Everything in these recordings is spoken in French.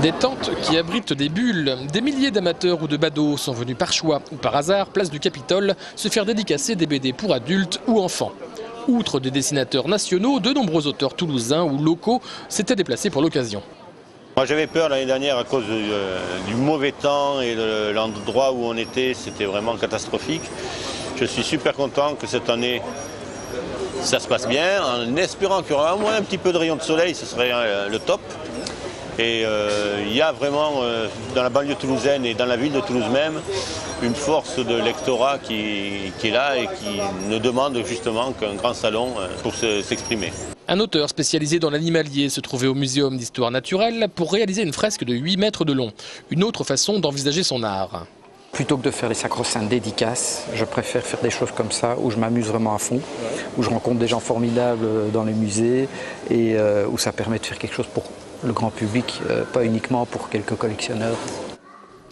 Des tentes qui abritent des bulles. Des milliers d'amateurs ou de badauds sont venus par choix ou par hasard, place du Capitole, se faire dédicacer des BD pour adultes ou enfants. Outre des dessinateurs nationaux, de nombreux auteurs toulousains ou locaux s'étaient déplacés pour l'occasion. Moi j'avais peur l'année dernière à cause du mauvais temps et de l'endroit où on était, c'était vraiment catastrophique. Je suis super content que cette année ça se passe bien, en espérant qu'il y aura au moins un petit peu de rayon de soleil, ce serait le top. Et il y a vraiment dans la banlieue toulousaine et dans la ville de Toulouse même une force de lectorat qui est là et qui ne demande justement qu'un grand salon pour s'exprimer. Un auteur spécialisé dans l'animalier se trouvait au Muséum d'histoire naturelle pour réaliser une fresque de 8 mètres de long. Une autre façon d'envisager son art. Plutôt que de faire les sacro-saintes dédicaces, je préfère faire des choses comme ça, où je m'amuse vraiment à fond, où je rencontre des gens formidables dans les musées et où ça permet de faire quelque chose pour le grand public, pas uniquement pour quelques collectionneurs.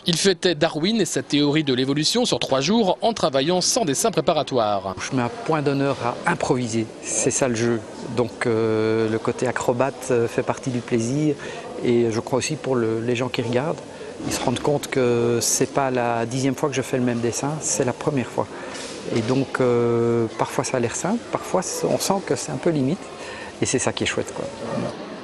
Il fêtait Darwin et sa théorie de l'évolution sur 3 jours en travaillant sans dessin préparatoire. Je mets un point d'honneur à improviser, c'est ça le jeu. Donc le côté acrobate fait partie du plaisir et je crois aussi pour les gens qui regardent, ils se rendent compte que c'est pas la 10e fois que je fais le même dessin, c'est la première fois. Et donc parfois ça a l'air simple, parfois on sent que c'est un peu limite et c'est ça qui est chouette, quoi.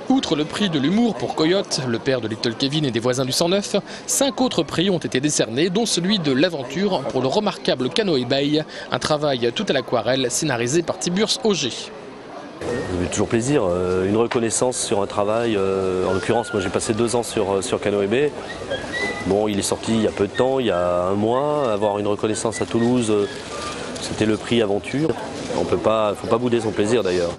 Outre le prix de l'humour pour Coyote, le père de Little Kevin et des voisins du 109, 5 autres prix ont été décernés, dont celui de l'aventure pour le remarquable Canoë Bay, un travail tout à l'aquarelle scénarisé par Tiburce Auger. Ça fait toujours plaisir, une reconnaissance sur un travail, en l'occurrence moi j'ai passé 2 ans sur Canoë Bay. Bon, il est sorti il y a peu de temps, il y a 1 mois, avoir une reconnaissance à Toulouse, c'était le prix aventure. Faut pas bouder son plaisir d'ailleurs.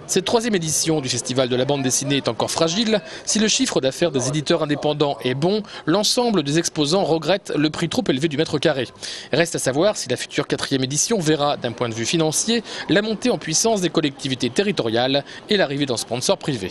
Cette 3e édition du Festival de la bande dessinée est encore fragile. Si le chiffre d'affaires des éditeurs indépendants est bon, l'ensemble des exposants regrettent le prix trop élevé du mètre carré. Reste à savoir si la future 4e édition verra, d'un point de vue financier, la montée en puissance des collectivités territoriales et l'arrivée d'un sponsor privé.